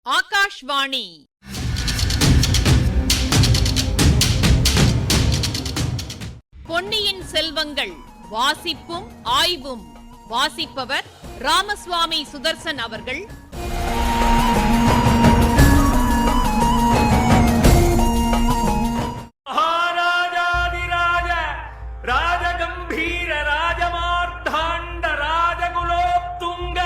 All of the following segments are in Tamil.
ஆகாஷ்வாணி. பொன்னியின் செல்வங்கள் வாசிப்பும் ஆய்வும். வாசிப்பவர் ராமசுவாமி சுதர்சன் அவர்கள். மகாராஜாதிராஜ ராஜகம்பீர ராஜமார்த்தாண்ட ராஜகுலோத்துங்க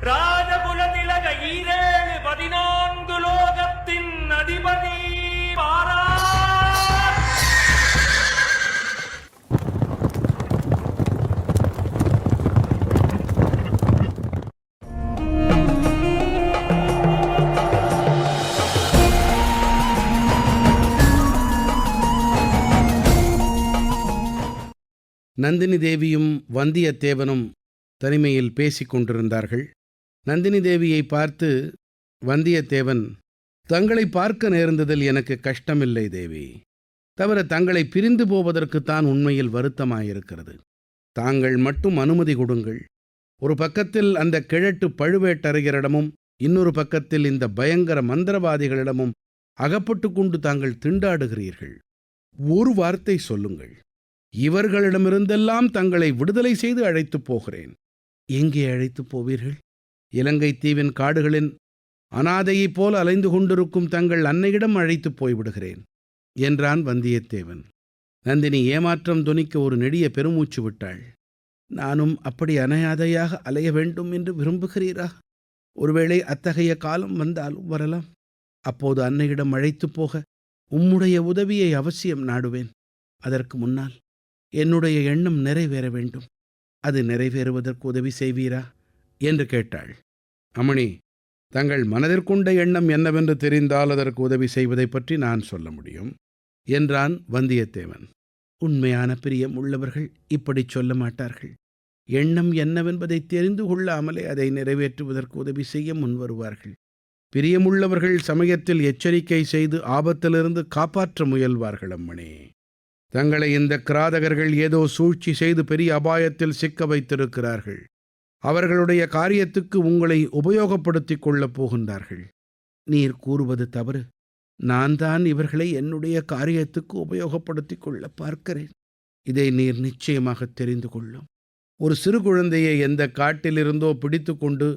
ராஜகுலதிலக ஈரேழு 14 லோகத்தின் அதிபதி பாரா. நந்தினி தேவியும் வந்தியத்தேவனும் தனிமையில் பேசிக் கொண்டிருந்தார்கள். நந்தினி தேவியை பார்த்து வந்தியத்தேவன், தங்களை பார்க்க நேர்ந்ததில் எனக்கு கஷ்டமில்லை தேவி. தவிர தங்களை பிரிந்து போவதற்குத்தான் உண்மையில் வருத்தமாயிருக்கிறது. தாங்கள் மட்டும் அனுமதி கொடுங்கள். ஒரு பக்கத்தில் அந்த கிழட்டு பழுவேட்டரையரிடமும் இன்னொரு பக்கத்தில் இந்த பயங்கர மந்திரவாதிகளிடமும் அகப்பட்டு கொண்டு தாங்கள் திண்டாடுகிறீர்கள். ஒரு வார்த்தை சொல்லுங்கள், இவர்களிடமிருந்தெல்லாம் தங்களை விடுதலை செய்து அழைத்துப் போகிறேன். எங்கே அழைத்துப் போவீர்கள்? இலங்கை தீவின் காடுகளின் அனாதையைப் போல அலைந்து கொண்டிருக்கும் தங்கள் அன்னையிடம் அழைத்துப் போய்விடுகிறேன் என்றான் வந்தியத்தேவன். நந்தினி ஏமாற்றம் தொனிக்க ஒரு நெடிய பெருமூச்சு விட்டாள். நானும் அப்படி அனாதையாக அலைய வேண்டும் என்று விரும்புகிறீரா? ஒருவேளை அத்தகைய காலம் வந்தாலும் வரலாம். அப்போது அன்னையிடம் அழைத்துப் போக உம்முடைய உதவியை அவசியம் நாடுவேன். அதற்கு முன்னால் என்னுடைய எண்ணம் நிறைவேற வேண்டும். அது நிறைவேறுவதற்கு உதவி செய்வீரா என்று கேட்டாள். அமணி, தங்கள் மனதிற்கொண்ட எண்ணம் என்னவென்று தெரிந்தால் அதற்கு உதவி செய்வதை பற்றி நான் சொல்ல முடியும் என்றான் வந்தியத்தேவன். உண்மையான பிரியம் உள்ளவர்கள் இப்படி சொல்ல மாட்டார்கள். எண்ணம் என்னவென்பதை தெரிந்து கொள்ளாமலே அதை நிறைவேற்றுவதற்கு உதவி செய்ய முன்வருவார்கள். பிரியமுள்ளவர்கள் சமயத்தில் எச்சரிக்கை செய்து ஆபத்திலிருந்து காப்பாற்ற முயல்வார்கள். அம்மணி, தங்களை இந்த கிராதகர்கள் ஏதோ சூழ்ச்சி செய்து பெரிய அபாயத்தில் சிக்க வைத்திருக்கிறார்கள். அவர்களுடைய காரியத்துக்கு உங்களை உபயோகப்படுத்திக் கொள்ளப் போகின்றார்கள். நீர் கூறுவது தவறு. நான் தான் இவர்களை என்னுடைய காரியத்துக்கு உபயோகப்படுத்திக் கொள்ள பார்க்கிறேன். இதை நீர் நிச்சயமாக தெரிந்து கொள்ளும். ஒரு சிறு குழந்தையை எந்த காட்டிலிருந்தோ பிடித்து கொண்டு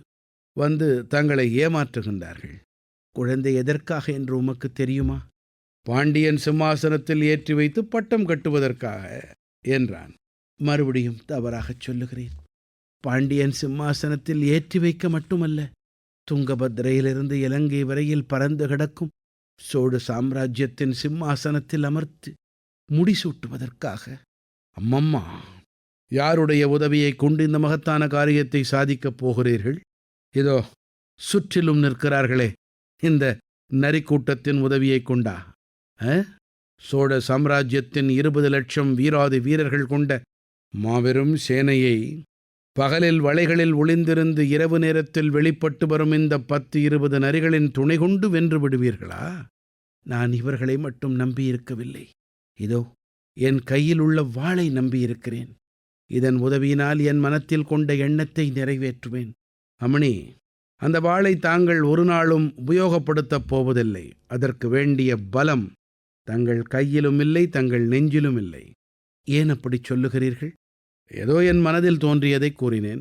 வந்து தங்களை ஏமாற்றுகின்றார்கள். குழந்தை எதற்காக என்று உமக்கு தெரியுமா? பாண்டியன் சிம்மாசனத்தில் ஏற்றி வைத்து பட்டம் கட்டுவதற்காக என்றான். மறுபடியும் தவறாகச் சொல்லுகிறேன். பாண்டியன் சிம்மாசனத்தில் ஏற்றி வைக்க மட்டுமல்ல, துங்கபத்ரையிலிருந்து இலங்கை வரையில் பறந்து கிடக்கும் சோழ சாம்ராஜ்யத்தின் சிம்மாசனத்தில் அமர்த்து முடிசூட்டுவதற்காக. அம்மம்மா, யாருடைய உதவியை கொண்டு இந்த மகத்தான காரியத்தை சாதிக்கப் போகிறீர்கள்? இதோ சுற்றிலும் நிற்கிறார்களே, இந்த நரிக்கூட்டத்தின் உதவியை கொண்டா? சோழ சாம்ராஜ்யத்தின் 20 லட்சம் வீராதி வீரர்கள் கொண்ட மாபெரும் சேனையை பகலில் வளைகளில் ஒளிந்திருந்து இரவு நேரத்தில் வெளிப்பட்டு வரும் இந்த 10-20 நரிகளின் துணை கொண்டு வென்று விடுவீர்களா? நான் இவர்களை மட்டும் நம்பியிருக்கவில்லை. இதோ என் கையில் உள்ள வாளை நம்பியிருக்கிறேன். இதன் உதவியினால் என் மனத்தில் கொண்ட எண்ணத்தை நிறைவேற்றுவேன். அமணி, அந்த வாளை தாங்கள் ஒரு நாளும் உபயோகப்படுத்தப் போவதில்லை. அதற்கு வேண்டிய பலம் தங்கள் கையிலும் இல்லை, தங்கள் நெஞ்சிலும் இல்லை. ஏன் அப்படி சொல்லுகிறீர்கள்? ஏதோ என் மனதில் தோன்றியதை கூறினேன்.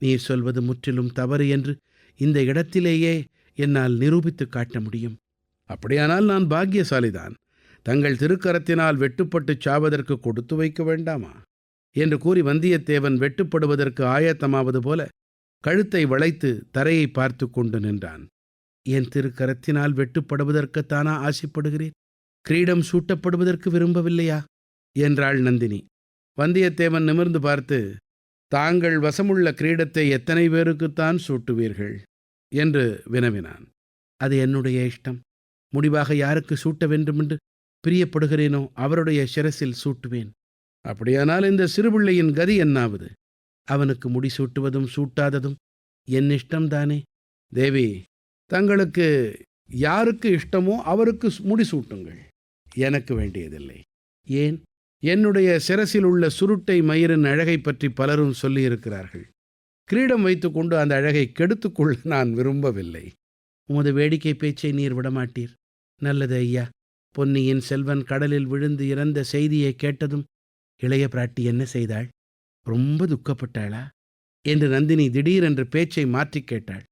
நீர் சொல்வது முற்றிலும் தவறு என்று இந்த இடத்திலேயே என்னால் நிரூபித்து காட்ட முடியும். அப்படியானால் நான் பாக்கியசாலிதான். தங்கள் திருக்கரத்தினால் வெட்டுப்பட்டுச் சாவதற்கு கொடுத்து வைக்க வேண்டாமா என்று கூறி வந்தியத்தேவன் வெட்டுப்படுவதற்கு ஆயத்தமாவது போல கழுத்தை வளைத்து தரையை பார்த்து கொண்டு நின்றான். என் திருக்கரத்தினால் வெட்டுப்படுவதற்குத்தானா ஆசைப்படுகிறேன்? கிரீடம் சூட்டப்படுவதற்கு விரும்பவில்லையா என்றாள் நந்தினி. வந்தியத்தேவன் நிமிர்ந்து பார்த்து, தாங்கள் வசமுள்ள கிரீடத்தை எத்தனை பேருக்குத்தான் சூட்டுவீர்கள் என்று வினவினான். அது என்னுடைய இஷ்டம். முடிவாக யாருக்கு சூட்ட வேண்டுமென்று பிரியப்படுகிறேனோ அவருடைய சிரசில் சூட்டுவேன். அப்படியானால் இந்த சிறுபிள்ளையின் கதி என்னாவது? அவனுக்கு முடிசூட்டுவதும் சூட்டாததும் என் இஷ்டம்தானே. தேவி, தங்களுக்கு யாருக்கு இஷ்டமோ அவருக்கு முடிசூட்டுங்கள். எனக்கு வேண்டியதில்லை. ஏன்? என்னுடைய சிரசில் உள்ள சுருட்டை மயிரின் அழகை பற்றி பலரும் சொல்லியிருக்கிறார்கள். கிரீடம் வைத்துக்கொண்டு அந்த அழகை கெடுத்துக்கொள்ள நான் விரும்பவில்லை. உமது வேடிக்கை பேச்சை நீர் விடமாட்டீர். நல்லது ஐயா. பொன்னியின் செல்வன் கடலில் விழுந்து இறந்த செய்தியை கேட்டதும் இளைய பிராட்டி என்ன செய்தாள்? ரொம்ப துக்கப்பட்டாளா என்று நந்தினி திடீரென்று பேச்சை மாற்றிக் கேட்டாள்.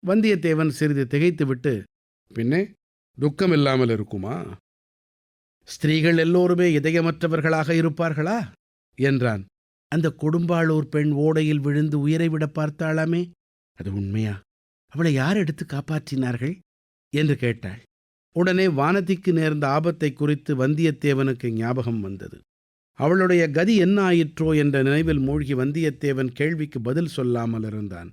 வந்தியத்தேவன் சிறிது திகைத்துவிட்டு, பின்னே துக்கம் இல்லாமல் இருக்குமா? ஸ்திரீகள் எல்லோருமே இதயமற்றவர்களாக இருப்பார்களா என்றான். அந்த கொடும்பாளூர் பெண் ஓடையில் விழுந்து உயிரை விட பார்த்தாளாமே, அது உண்மையா? அவளை யார் எடுத்து காப்பாற்றினார்கள் என்று கேட்டாள். உடனே வானதிக்கு நேர்ந்த ஆபத்தை குறித்து வந்தியத்தேவனுக்கு ஞாபகம் வந்தது. அவளுடைய கதி என்ன ஆயிற்றோ என்ற நினைவில் மூழ்கி வந்தியத்தேவன் கேள்விக்கு பதில் சொல்லாமல் இருந்தான்.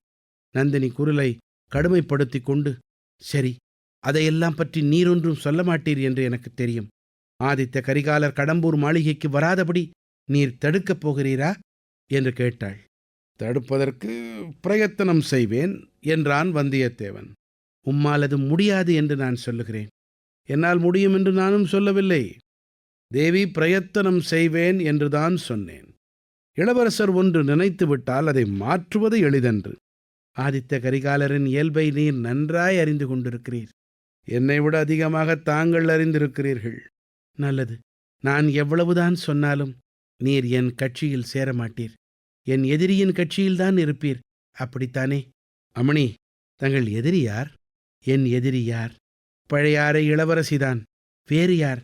நந்தினி குரலை கடுமைப்படுத்தி கொண்டு, சரி, அதையெல்லாம் பற்றி நீரொன்றும் சொல்ல மாட்டீர் என்று எனக்கு தெரியும். ஆதித்த கரிகாலர் கடம்பூர் மாளிகைக்கு வராதபடி நீர் தடுக்கப் போகிறீரா என்று கேட்டாள். தடுப்பதற்கு பிரயத்தனம் செய்வேன் என்றான் வந்தியத்தேவன். உம்மால் அது முடியாது என்று நான் சொல்லுகிறேன். என்னால் முடியும் என்று நானும் சொல்லவில்லை. தேவி, பிரயத்தனம் செய்வேன் என்றுதான் சொன்னேன். இளவரசர் ஒன்று நினைத்துவிட்டால் அதை மாற்றுவது எளிதன்று. ஆதித்த கரிகாலரின் இயல்பை நீர் நன்றாய் அறிந்து கொண்டிருக்கிறீர். என்னை விட அதிகமாக தாங்கள் அறிந்திருக்கிறீர்கள். நல்லது. நான் எவ்வளவுதான் சொன்னாலும் நீர் என் கட்சியில் சேரமாட்டீர். என் எதிரியின் கட்சியில்தான் இருப்பீர். அப்படித்தானே? அமணி, தங்கள் எதிரி யார்? என் எதிரி யார்? பழையாறை இளவரசிதான். வேறு யார்?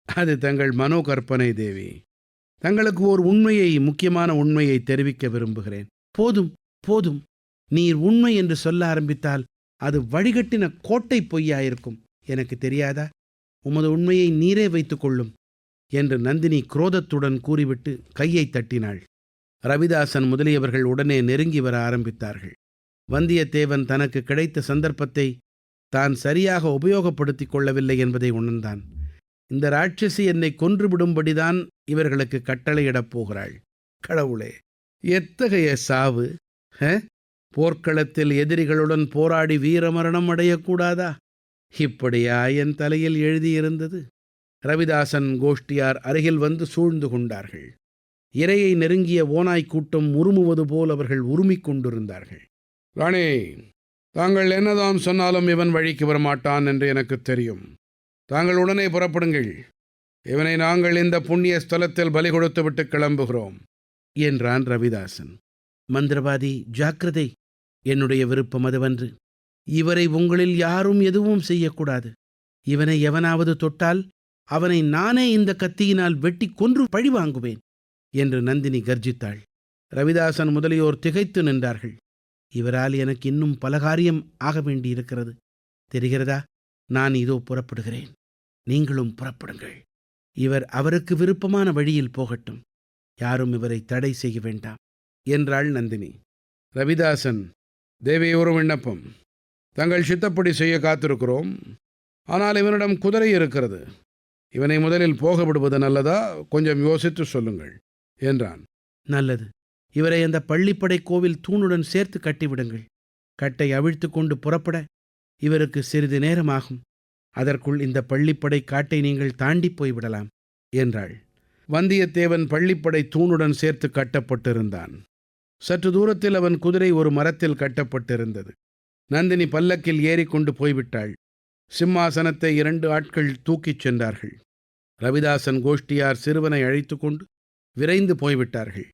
அது தங்கள் மனோ கற்பனை தேவி. தங்களுக்கு ஓர் உண்மையை, முக்கியமான உண்மையை தெரிவிக்க விரும்புகிறேன். போதும் போதும், நீர் உண்மை என்று சொல்ல ஆரம்பித்தால் அது வழிகட்டின கோட்டை பொய்யாயிருக்கும். எனக்கு தெரியாதா? உமது உண்மையை நீரே வைத்துக் கொள்ளும் என்று நந்தினி குரோதத்துடன் கூறிவிட்டு கையை தட்டினாள். ரவிதாசன் முதலியவர்கள் உடனே நெருங்கி வர ஆரம்பித்தார்கள். வந்தியத்தேவன் தனக்கு கிடைத்த சந்தர்ப்பத்தை தான் சரியாக உபயோகப்படுத்திக் கொள்ளவில்லை என்பதை உணர்ந்தான். இந்த ராட்சசி என்னை கொன்றுவிடும்படிதான் இவர்களுக்கு கட்டளையிடப் போகிறாள். கடவுளே, எத்தகைய சாவு! போர்க்களத்தில் எதிரிகளுடன் போராடி வீரமரணம் அடையக்கூடாதா? இப்படியா என் தலையில் எழுதியிருந்தது? ரவிதாசன் கோஷ்டியார் அருகில் வந்து சூழ்ந்து கொண்டார்கள். இரையை நெருங்கிய ஓநாய் கூட்டம் உருமுவது போல் அவர்கள் உருமிக் கொண்டிருந்தார்கள். ராணி, தாங்கள் என்னதான் சொன்னாலும் இவன் வழிக்கு வரமாட்டான் என்று எனக்கு தெரியும். தாங்கள் உடனே புறப்படுங்கள். இவனை நாங்கள் இந்த புண்ணிய ஸ்தலத்தில் பலி கொடுத்துவிட்டு கிளம்புகிறோம் என்றான் ரவிதாசன். மந்திரவாதி, ஜாக்கிரதை. என்னுடைய விருப்பம் அதுவன்று. இவரை உங்களில் யாரும் எதுவும் செய்யக்கூடாது. இவனை எவனாவது தொட்டால் அவனை நானே இந்த கத்தியினால் வெட்டி கொன்று பழி வாங்குவேன் என்று நந்தினி கர்ஜித்தாள். ரவிதாசன் முதலியோர் திகைத்து நின்றார்கள். இவரால் எனக்கு இன்னும் பல காரியம் ஆக வேண்டியிருக்கிறது. தெரிகிறதா? நான் இதோ புறப்படுகிறேன். நீங்களும் புறப்படுங்கள். இவர் அவருக்கு விருப்பமான வழியில் போகட்டும். யாரும் இவரை தடை செய்ய வேண்டாம் என்றாள் நந்தினி. ரவிதாசன், தேவி, ஒரு விண்ணப்பம். தங்கள் சித்தப்படி செய்ய காத்திருக்கிறோம். ஆனால் இவனிடம் குதிரை இருக்கிறது. இவனை முதலில் போக விடுவது நல்லதா? கொஞ்சம் யோசித்து சொல்லுங்கள் என்றான். நல்லது. இவரை அந்த பள்ளிப்படை கோவில் தூணுடன் சேர்த்து கட்டிவிடுங்கள். கட்டை அவிழ்த்து கொண்டு புறப்பட இவருக்கு சிறிது நேரமாகும். அதற்குள் இந்த பள்ளிப்படை காட்டை நீங்கள் தாண்டி போய்விடலாம் என்றாள். வந்தியத்தேவன் பள்ளிப்படை தூணுடன் சேர்த்து கட்டப்பட்டிருந்தான். சற்று தூரத்தில் அவன் குதிரை ஒரு மரத்தில் கட்டப்பட்டிருந்தது. நந்தினி பல்லக்கில் ஏறிக்கொண்டு போய்விட்டாள். சிம்மாசனத்தை 2 ஆட்கள் தூக்கிச் சென்றார்கள். ரவிதாசன் கோஷ்டியார் சிறுவனை அழைத்து கொண்டு விரைந்து போய்விட்டார்கள்.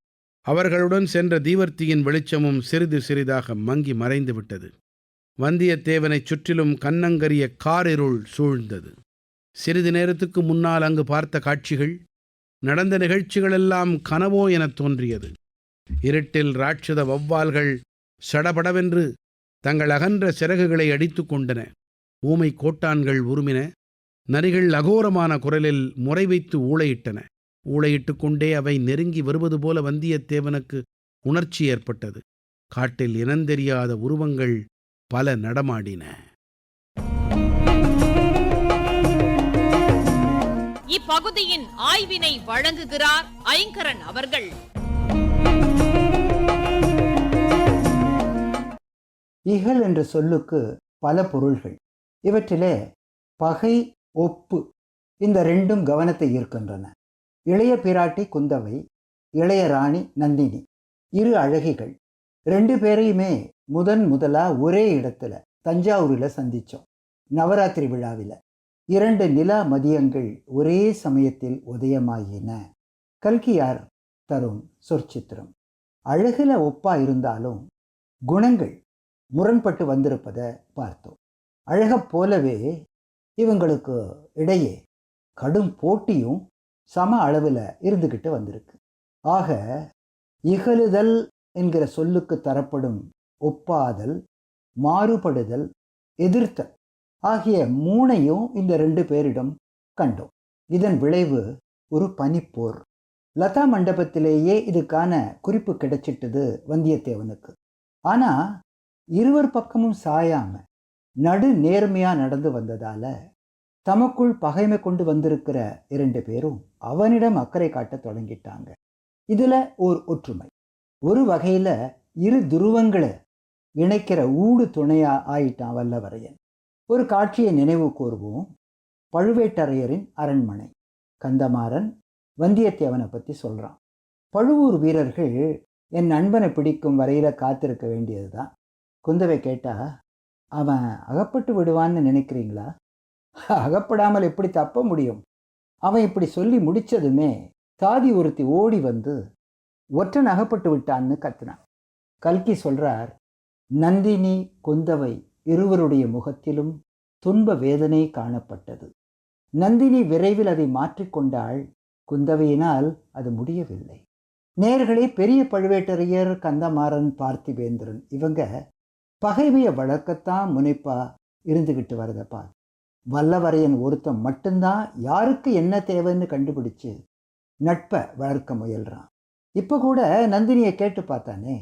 அவர்களுடன் சென்ற தீவர்த்தியின் வெளிச்சமும் சிறிது சிறிதாக மங்கி மறைந்து விட்டது. வந்தியத்தேவனைச் சுற்றிலும் கன்னங்கரிய காரிருள் சூழ்ந்தது. சிறிது நேரத்துக்கு முன்னால் அங்கு பார்த்த காட்சிகள், நடந்த நிகழ்ச்சிகளெல்லாம் கனவோ எனத் தோன்றியது. இருட்டில் ராட்சத வௌவால்கள் சடபடவென்று தங்கள் அகன்ற சிறகுகளை அடித்து கொண்டன. ஊமை கோட்டான்கள் உருமின. நரிகள் அகோரமான குரலில் முறை வைத்து ஊளையிட்டன. ஊளையிட்டு கொண்டே அவை நெருங்கி வருவது போல வந்தியத்தேவனுக்கு உணர்ச்சி ஏற்பட்டது. காட்டில் இனந்தெரியாத உருவங்கள் பல நடமாடின. இப்பகுதியின் ஆய்வினை வழங்குகிறார் ஐங்கரன் அவர்கள். இகல் என்ற சொல்லுக்கு பல பொருள்கள். இவற்றிலே பகை, ஒப்பு இந்த 2ம் கவனத்தை ஈர்க்கின்றன. இளைய பிராட்டி குந்தவை, இளைய ராணி நந்தினி, 2 அழகிகள். 2 பேரையுமே முதலா ஒரே இடத்துல தஞ்சாவூரில் சந்தித்தோம். நவராத்திரி விழாவில் 2 நிலா மதியங்கள் ஒரே சமயத்தில் உதயமாயின. கல்கியார் தரும் சொற்சித்திரம். அழகில் ஒப்பா இருந்தாலும் குணங்கள் முரண்பட்டு வந்திருப்பதை பார்த்தோம். அழகப் போலவே இவங்களுக்கு இடையே கடும் போட்டியும் சம அளவில் இருந்துக்கிட்டு வந்திருக்கு. ஆக இகழுதல் என்கிற சொல்லுக்கு தரப்படும் ஒப்பாதல், மாறுபடுதல், எதிர்த்தல் ஆகிய 3ஐயும் இந்த 2 பேரிடம் கண்டோம். இதன் விளைவு ஒரு பனிப்போர். லதா மண்டபத்திலேயே இதுக்கான குறிப்பு கிடைச்சிட்டது வந்தியத்தேவனுக்கு. ஆனால் இருவர் பக்கமும் சாயாம நடு நேர்மையாக நடந்து வந்ததால தமக்குள் பகைமை கொண்டு வந்திருக்கிற 2 பேரும் அவனிடம் அக்கறை காட்ட தொடங்கிட்டாங்க. இதில் ஓர் ஒற்றுமை. ஒரு வகையில் இரு துருவங்களை இணைக்கிற ஊடு துணையா ஆயிட்டான் வல்லவரையன். ஒரு காட்சியை நினைவு கூர்வோம். பழுவேட்டரையரின் அரண்மனை. கந்தமாறன் வந்தியத்தேவனை பற்றி சொல்கிறான். பழுவூர் வீரர்கள் என் நண்பனை பிடிக்கும் வரையில் காத்திருக்க வேண்டியது தான். குந்தவை கேட்டா, அவன் அகப்பட்டு விடுவான்னு நினைக்கிறீங்களா? அகப்படாமல் எப்படி தப்ப முடியும்? அவன் இப்படி சொல்லி முடித்ததுமே தாதி ஒருத்தி ஓடி வந்து ஒற்றன் அகப்பட்டு விட்டான்னு கத்தினான். கல்கி சொல்றார், நந்தினி குந்தவை இருவருடைய முகத்திலும் துன்ப வேதனை காணப்பட்டது. நந்தினி விரைவில் அதை மாற்றிக்கொண்டாள். குந்தவையினால் அது முடியவில்லை. நேர்களே, பெரிய பழுவேட்டரையர், கந்தமாறன், பார்த்திபேந்திரன் இவங்க பகைமையை வளர்க்கத்தான் முனைப்பா இருந்துக்கிட்டு வரதப்பா. வல்லவரையன் ஒருத்தன் மட்டும்தான் யாருக்கு என்ன தேவைன்னு கண்டுபிடிச்சு நட்பை வளர்க்க முயல்றான். இப்போ கூட நந்தினியை கேட்டு பார்த்தானே,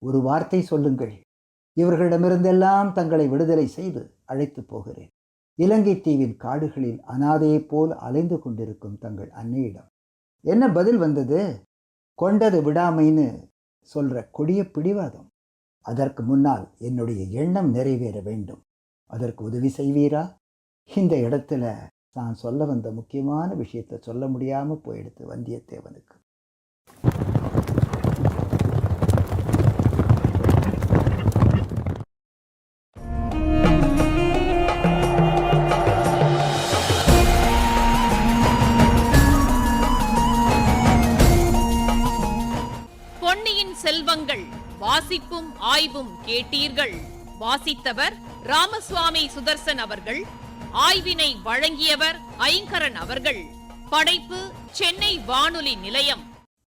ஒரு வார்த்தை சொல்லுங்கள், இவர்களிடமிருந்தெல்லாம் தங்களை விடுதலை செய்து அழைத்து போகிறேன். இலங்கை தீவின் காடுகளில் அனாதையைப் போல் அலைந்து கொண்டிருக்கும் தங்கள் அன்னையிடம். என்ன பதில் வந்தது? கொண்டது விடாமைன்னு சொல்ற கொடிய பிடிவாதம். அதற்கு முன்னால் என்னுடைய எண்ணம் நிறைவேற வேண்டும். அதற்கு உதவி செய்வீரா? இந்த இடத்துல நான் சொல்ல வந்த முக்கியமான விஷயத்தை சொல்ல முடியாமல் போயிடுது வந்தியத்தேவனுக்கு. பொன்னியின் செல்வங்கள் வாசிப்பும் ஆய்வும் கேட்டீர்கள். வாசித்தவர் ராமசுவாமி சுதர்சன் அவர்கள். ஆய்வினை வழங்கியவர் ஐங்கரன் அவர்கள். படைப்பு சென்னை வானொலி நிலையம்.